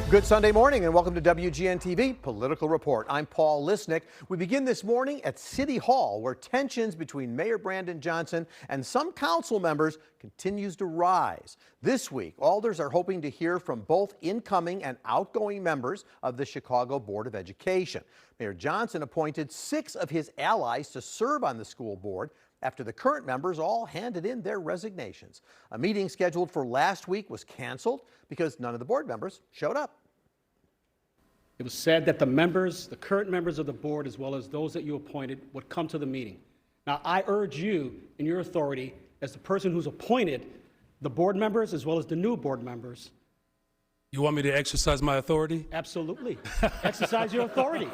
Good Sunday morning and welcome to WGN-TV Political Report. I'm Paul Lisnick. We begin this morning at City Hall, where tensions between Mayor Brandon Johnson and some council members continues to rise. This week, alders are hoping to hear from both incoming and outgoing members of the Chicago Board of Education. Mayor Johnson appointed 6 of his allies to serve on the school board after the current members all handed in their resignations. A meeting scheduled for last week was canceled because none of the board members showed up. It was said that the current members of the board, as well as those that you appointed, would come to the meeting. Now, I urge you, in your authority, as the person who's appointed the board members as well as the new board members. You want me to exercise my authority? Absolutely. Exercise your authority.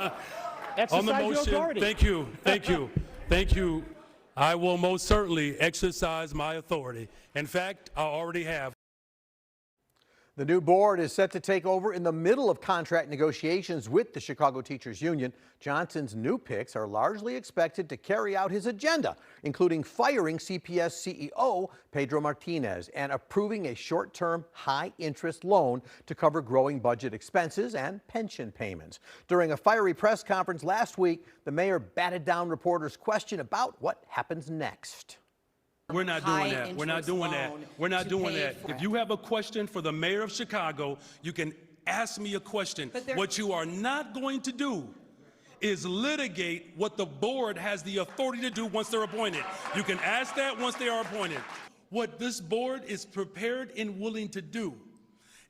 Exercise On the motion, your authority. Thank you. I will most certainly exercise my authority. In fact, I already have. The new board is set to take over in the middle of contract negotiations with the Chicago Teachers Union. Johnson's new picks are largely expected to carry out his agenda, including firing CPS CEO Pedro Martinez and approving a short-term, high-interest loan to cover growing budget expenses and pension payments. During a fiery press conference last week, the mayor batted down reporters' question about what happens next. We're not doing that. We're not doing that. We're not doing that. If you have a question for the mayor of Chicago, you can ask me a question. What you are not going to do is litigate what the board has the authority to do once they're appointed. You can ask that once they are appointed. What this board is prepared and willing to do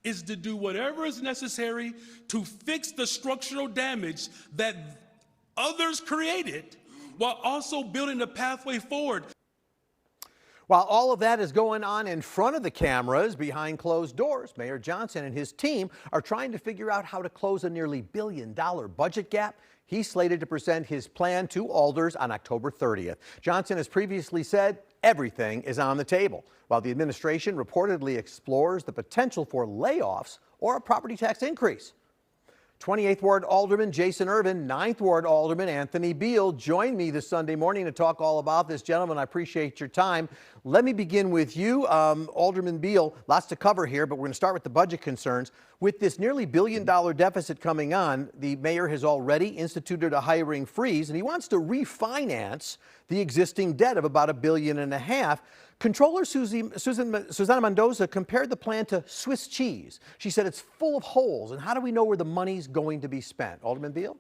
is to do whatever is necessary to fix the structural damage that others created while also building a pathway forward. While all of that is going on in front of the cameras, behind closed doors, Mayor Johnson and his team are trying to figure out how to close a nearly $1 billion budget gap. He's slated to present his plan to alders on October 30th. Johnson has previously said everything is on the table, while the administration reportedly explores the potential for layoffs or a property tax increase. 28th Ward Alderman Jason Ervin, 9th Ward Alderman Anthony Beal joined me this Sunday morning to talk all about this. Gentlemen, I appreciate your time. Let me begin with you, Alderman Beal. Lots to cover here, but we're going to start with the budget concerns. With this nearly $1 billion deficit coming on, the mayor has already instituted a hiring freeze, and he wants to refinance the existing debt of about $1.5 billion. Controller Susana Mendoza compared the plan to Swiss cheese. She said it's full of holes, and how do we know where the money's going to be spent? Alderman Beal?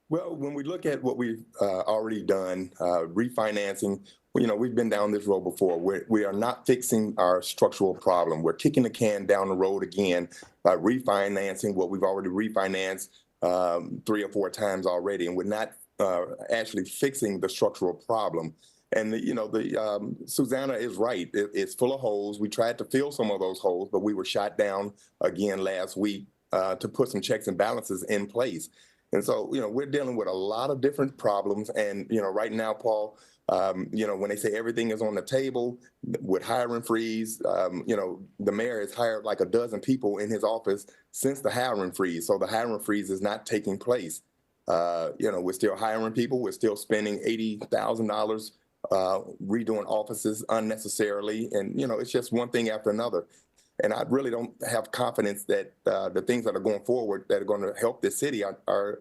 Well, when we look at what we've already done, refinancing, we've been down this road before. We are not fixing our structural problem. We're kicking the can down the road again by refinancing what we've already refinanced 3 or 4 times already, and we're not actually fixing the structural problem. And Susanna is right. It's full of holes. We tried to fill some of those holes, but we were shot down again last week to put some checks and balances in place. And so, we're dealing with a lot of different problems. And, right now, Paul, when they say everything is on the table with hiring freeze, the mayor has hired like a dozen people in his office since the hiring freeze. So the hiring freeze is not taking place. We're still hiring people. We're still spending $80,000 redoing offices unnecessarily. And, it's just one thing after another. And I really don't have confidence that the things that are going forward that are going to help this city are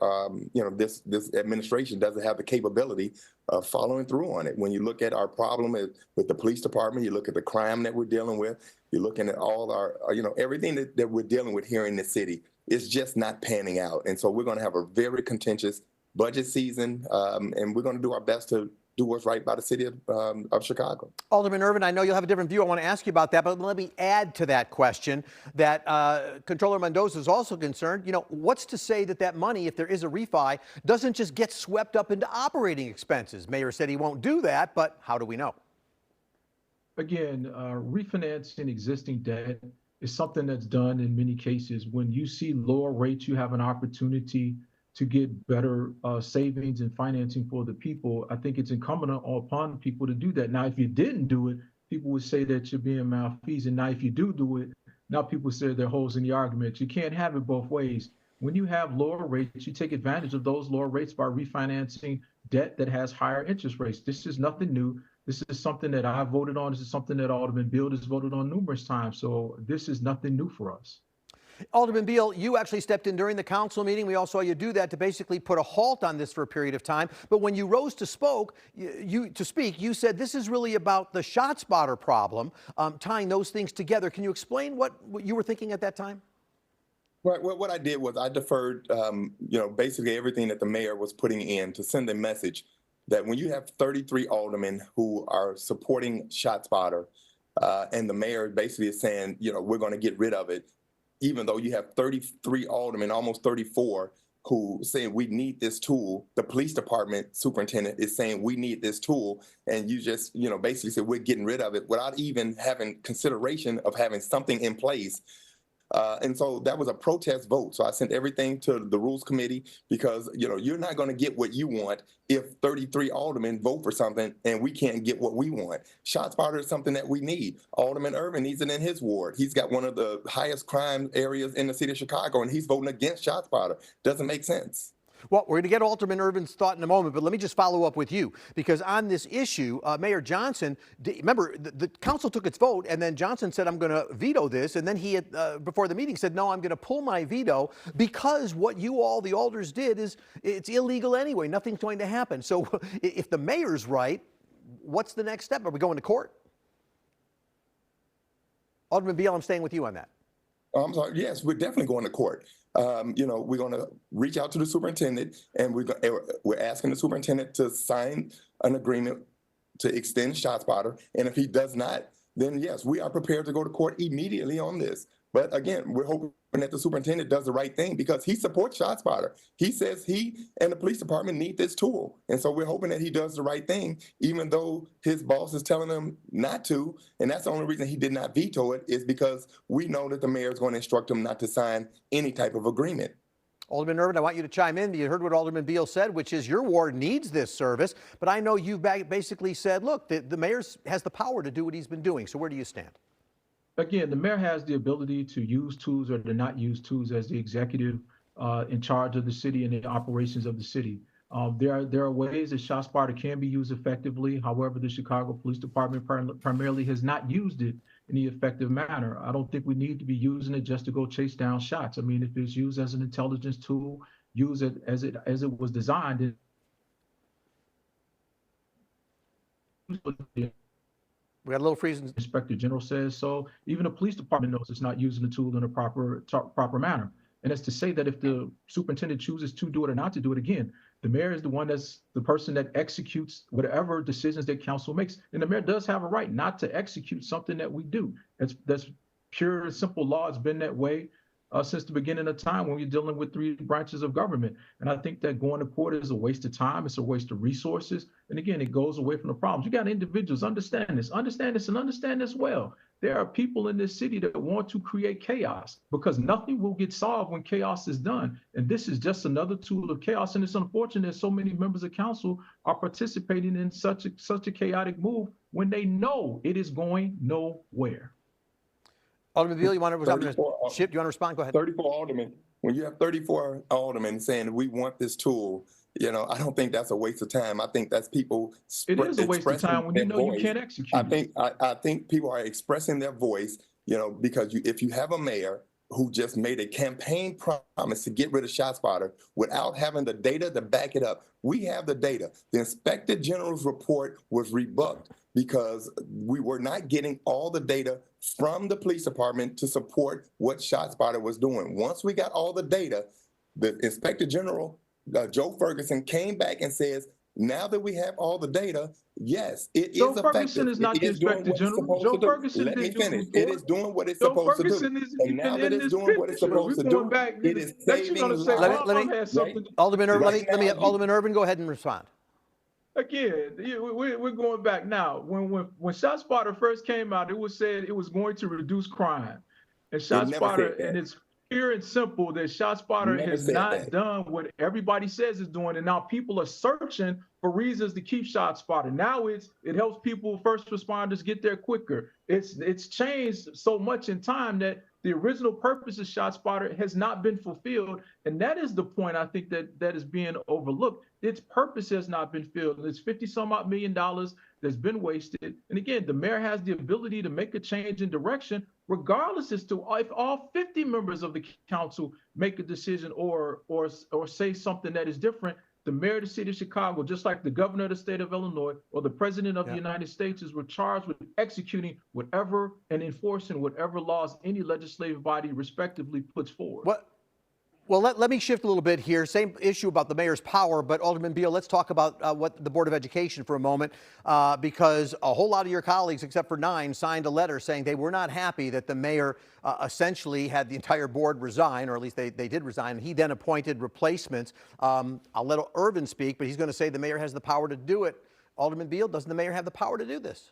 this administration doesn't have the capability of following through on it. When you look at our problem with the police department, you look at the crime that we're dealing with, you're looking at all our, everything that we're dealing with here in the city, it's just not panning out. And so we're going to have a very contentious budget season, and we're going to do our best to do what's right by the city of Chicago. Alderman Ervin, I know you'll have a different view. I want to ask you about that, but let me add to that question that Controller Mendoza is also concerned. What's to say that money, if there is a refi, doesn't just get swept up into operating expenses? Mayor said he won't do that, but how do we know? Again, refinancing existing debt is something that's done in many cases. When you see lower rates, you have an opportunity to get better savings and financing for the people. I think it's incumbent upon people to do that. Now, if you didn't do it, people would say that you're being malfeasant. Now, if you do it, now people say there are holes in the argument. You can't have it both ways. When you have lower rates, you take advantage of those lower rates by refinancing debt that has higher interest rates. This is nothing new. This is something that I voted on. This is something that Alderman Beal has voted on numerous times. So this is nothing new for us. Alderman Beal, you actually stepped in during the council meeting. We all saw you do that to basically put a halt on this for a period of time. But when you rose to speak, you said this is really about the ShotSpotter problem, tying those things together. Can you explain what you were thinking at that time? Right. Well, what I did was I deferred, basically everything that the mayor was putting in to send a message that when you have 33 aldermen who are supporting ShotSpotter, and the mayor basically is saying, we're going to get rid of it, even though you have 33 aldermen, almost 34, who saying we need this tool. The police department superintendent is saying we need this tool, and you just, basically said we're getting rid of it without even having consideration of having something in place. And so that was a protest vote. So I sent everything to the Rules Committee because, you're not going to get what you want if 33 aldermen vote for something and we can't get what we want. ShotSpotter is something that we need. Alderman Irvin needs it in his ward. He's got one of the highest crime areas in the city of Chicago, and he's voting against ShotSpotter. Doesn't make sense. Well, we're going to get Alderman Irvin's thought in a moment, but let me just follow up with you, because on this issue, Mayor Johnson, remember, the council took its vote, and then Johnson said, I'm going to veto this, and then he, before the meeting, said, no, I'm going to pull my veto because what you all, the alders, did is it's illegal anyway. Nothing's going to happen. So if the mayor's right, what's the next step? Are we going to court? Alderman Beal, I'm staying with you on that. I'm sorry. Yes, we're definitely going to court. We're going to reach out to the superintendent, and we're asking the superintendent to sign an agreement to extend ShotSpotter. And if he does not, then yes, we are prepared to go to court immediately on this. But again, we're hoping that the superintendent does the right thing because he supports ShotSpotter. He says he and the police department need this tool. And so we're hoping that he does the right thing, even though his boss is telling him not to. And that's the only reason he did not veto it is because we know that the mayor is going to instruct him not to sign any type of agreement. Alderman Irvin, I want you to chime in. You heard what Alderman Beal said, which is your ward needs this service. But I know you've basically said, look, the mayor has the power to do what he's been doing. So where do you stand? Again, the mayor has the ability to use tools or to not use tools as the executive in charge of the city and the operations of the city. There are ways that ShotSpotter can be used effectively. However, the Chicago Police Department primarily has not used it in any effective manner. I don't think we need to be using it just to go chase down shots. I mean, if it's used as an intelligence tool, use it as it was designed. We got a little freezing. Inspector General says so. Even the police department knows it's not using the tool in a proper manner. And it's to say that if the superintendent chooses to do it or not to do it, again, the mayor is the one that's the person that executes whatever decisions that council makes. And the mayor does have a right not to execute something that we do. That's pure and simple law. It's been that way since the beginning of time when you're dealing with three branches of government. And I think that going to court is a waste of time. It's a waste of resources. And again, it goes away from the problems. You got individuals, understand this, and understand this well. There are people in this city that want to create chaos because nothing will get solved when chaos is done. And this is just another tool of chaos. And it's unfortunate that so many members of council are participating in such a chaotic move when they know it is going nowhere. Alderman Beal, you want to respond? Go ahead. 34 aldermen. When you have 34 aldermen saying we want this tool, I don't think that's a waste of time. I think that's people. It is a waste of time when you know you can't execute. I think people are expressing their voice, because if you have a mayor who just made a campaign promise to get rid of ShotSpotter without having the data to back it up. We have the data. The Inspector General's report was rebuffed because we were not getting all the data from the police department to support what ShotSpotter was doing. Once we got all the data, the Inspector General, Joe Ferguson, came back and says, now that we have all the data, yes, it is effective. Joe Ferguson is not the Inspector General. Joe Ferguson, let me finish. It is doing what it's supposed to do. And now that it's doing what it's supposed to do, it is saving lives. Alderman Irvin, Alderman Irvin, go ahead and respond. Again, we're going back now. When ShotSpotter first came out, it was said it was going to reduce crime. And ShotSpotter, and it's pure and simple that ShotSpotter has not done what everybody says it's doing. And now people are searching for reasons to keep ShotSpotter. Now it helps people, first responders, get there quicker. It's changed so much in time that the original purpose of ShotSpotter has not been fulfilled. And that is the point I think that is being overlooked. Its purpose has not been filled. It's 50 some odd $1 million that's been wasted. And again, the mayor has the ability to make a change in direction, regardless as to if all 50 members of the council make a decision or say something that is different. The mayor of the city of Chicago, just like the governor of the state of Illinois or the president of the United States, were charged with executing whatever and enforcing whatever laws any legislative body respectively puts forward. Well, let me shift a little bit here. Same issue about the mayor's power, but Alderman Beal, let's talk about what the Board of Education for a moment, because a whole lot of your colleagues, except for 9, signed a letter saying they were not happy that the mayor essentially had the entire board resign, or at least they did resign. He then appointed replacements. I'll let Irvin speak, but he's going to say the mayor has the power to do it. Alderman Beal, doesn't the mayor have the power to do this?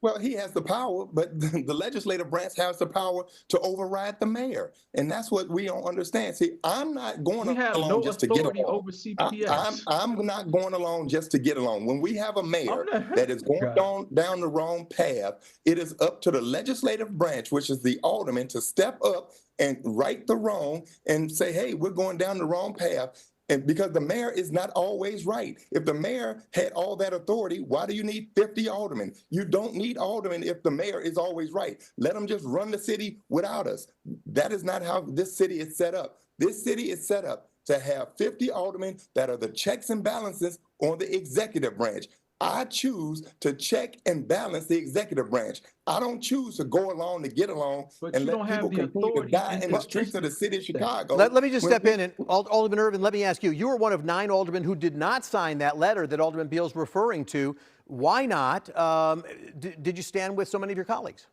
Well, he has the power, but the legislative branch has the power to override the mayor. And that's what we don't understand. See, I'm not going along just to get along. Over CPS. I'm not going along just to get along. When we have a mayor that is going down the wrong path, it is up to the legislative branch, which is the alderman, to step up and right the wrong and say, hey, we're going down the wrong path. And because the mayor is not always right. If the mayor had all that authority, why do you need 50 aldermen? You don't need aldermen if the mayor is always right. Let them just run the city without us. That is not how this city is set up. This city is set up to have 50 aldermen that are the checks and balances on the executive branch. I choose to check and balance the executive branch. I don't choose to go along to get along and let people continue to die in the streets of the city of Chicago. Let me just step in, and Alderman Irvin, let me ask you, you were one of 9 aldermen who did not sign that letter that Alderman Beal's referring to. Why not? Did you stand with so many of your colleagues?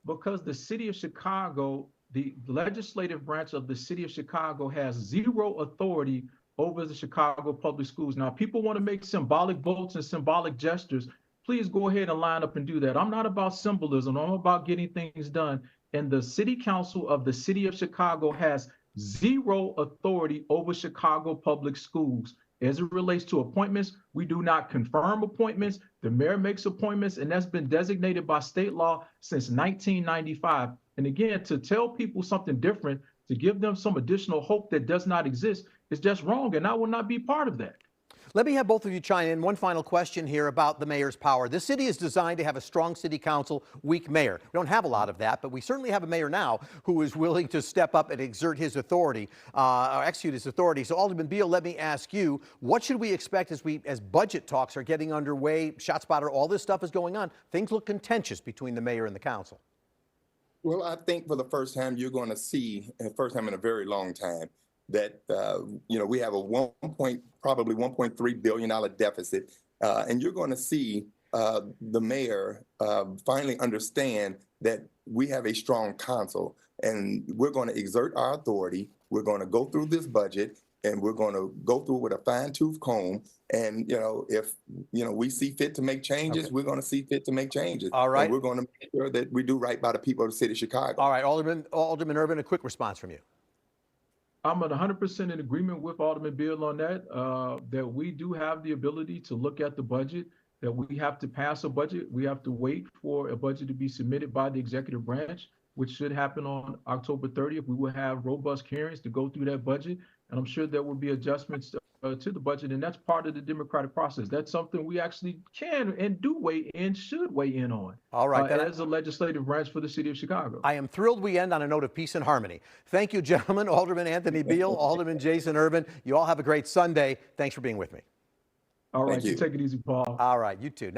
Because the city of Chicago, the legislative branch of the city of Chicago, has zero authority over the Chicago public schools. Now, people want to make symbolic votes and symbolic gestures. Please go ahead and line up and do that. I'm not about symbolism. I'm about getting things done. And the city council of the city of Chicago has zero authority over Chicago public schools. As it relates to appointments, we do not confirm appointments. The mayor makes appointments, and that's been designated by state law since 1995. And again, to tell people something different, to give them some additional hope that does not exist, is just wrong, and I will not be part of that. Let me have both of you chime in. One final question here about the mayor's power. This city is designed to have a strong city council, weak mayor. We don't have a lot of that, but we certainly have a mayor now who is willing to step up and exert his authority, or execute his authority. So Alderman Beal, let me ask you, what should we expect as budget talks are getting underway, ShotSpotter, all this stuff is going on? Things look contentious between the mayor and the council. Well, I think for the first time you're going to see, and the first time in a very long time, that we have a probably $1.3 billion deficit, and you're going to see the mayor finally understand that we have a strong council, and we're going to exert our authority. We're going to go through this budget, and we're going to go through with a fine-tooth comb. And if we see fit to make changes, we're going to see fit to make changes. All right, and we're going to make sure that we do right by the people of the city of Chicago. All right, Alderman Irvin, a quick response from you. I'm at 100% in agreement with Alderman Beal on that, that we do have the ability to look at the budget, that we have to pass a budget. We have to wait for a budget to be submitted by the executive branch, which should happen on October 30th. We will have robust hearings to go through that budget, and I'm sure there will be adjustments to the budget, and that's part of the democratic process. That's something we actually can and do weigh in, should weigh in on. All right, as a legislative branch for the city of Chicago. I am thrilled we end on a note of peace and harmony. Thank you, gentlemen. Alderman Anthony Beal, Alderman Jason Irvin. You all have a great Sunday. Thanks for being with me. All right, you take it easy, Paul. All right, you too.